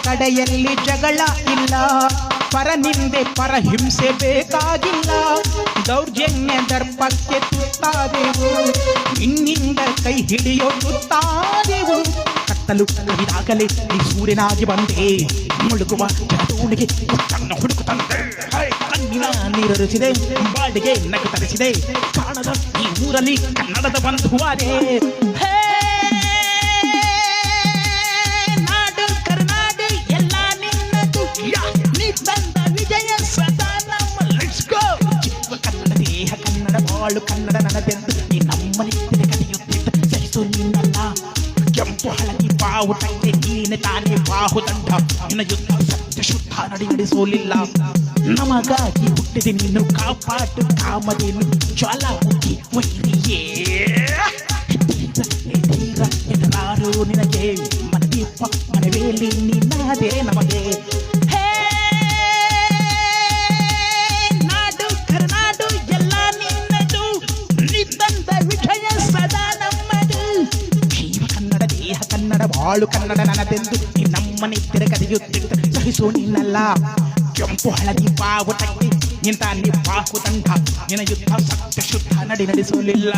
ಕಡೆಯಲ್ಲಿ ಜಗಳ ಇಲ್ಲ, ಪರನಿಂದೆ ಪರಹಿಂಸೆ ಬೇಕಾಗಿಲ್ಲ. ದೌರ್ಜನ್ಯ ದರ್ಪಕ್ಕೆ ತುತ್ತಾದೆವು, ನಿನ್ನಿಂದ ಕೈ ಹಿಡಿಯೋ ತುತ್ತಾದೆವು. ಕತ್ತಲು ಕವಿದಾಗಲೇ ಈ ಸೂರ್ಯನಾಗಿ ಬಂದೆ, ಮುಳುಗುವ ಜನದೋಣಿಗೆ ತನ್ನ ಹುಡುಕು ತಂದೆ. ಕಣ್ಣಿನ ನೀರರಿಸಿದೆ, ಬಾಡಿಗೆ ನಗು ತರಿಸಿದೆ, ಕಾಣದ ಈ ಊರಲ್ಲಿ ಕನ್ನಡದ ಬಂಧುವಾರೆ. ನಾಡು ಕರ್ನಾಡು ಎಲ್ಲ ನಿನ್ನದು, ನೀ ತಂದ ವಿಜಯ ಸದಾ ನಮ್ಮ. Let's go. ಜೀವ ಕನ್ನಡ, ದೇಹ ಕನ್ನಡ, ಬಾಳು ಕನ್ನಡ ನನದೆಂದು ಈ ನಮ್ಮ ನಿತ್ಯದ ಕಥೆಯುತ್ತಿದ್ದ ಸಹಿಸು ನಿನ್ನಲ್ಲ. ಕೆಂಪು ಹಳದಿ ಬಾವುಟಕ್ಕೆ ನೀನೆ ತಾನೇ ಬಾಹುದಂಡ, ನಿನ್ನ ಯುದ್ಧ ಸತ್ಯ ಶುದ್ಧ ನಡೆಸೋಲಿಲ್ಲ. ನಮಗಾಗಿ ಹುಟ್ಟಿದೆ ನೀನು, ಕಾಪಾಡು ಕಾಮದೇನು ಜ್ವಾಲಾಮುಖಿ ವೈರಿಯೇ. ಧೀರ ಎದುರಾರು ನಿನಗೆ, ಮನದೀಪ ಮನವೇಲಿ ನಿನ್ನದೇ ನಮಗೆ. ನಾಡು ಕರ್ನಾಡು ಎಲ್ಲ ನಿನ್ನದು, ನಿನ್ನಂದ ವಿಜಯ ಸದಾ ನಮ್ಮದು. ಜೀವ ಕನ್ನಡ, ದೇಹ ಕನ್ನಡ, ಬಾಳು ಕನ್ನಡ ನನದೆಂದು ಈ ನಮ್ಮ ನಿತ್ಯದ ಕಥೆಯುತ್ತಿದ್ದ ಸಹಿಸೋ ನಿನ್ನಲ್ಲ. ಕೆಂಪು ಹಳದಿ ಬಾವುಟಕ್ಕೆ ನಿಂತಾನೆ ಬಾಹುದಂಡ, ನಿನ್ನ ಯುದ್ಧ ಸತ್ಯ ಶುದ್ಧ ನಡೆಸೋಲಿಲ್ಲ.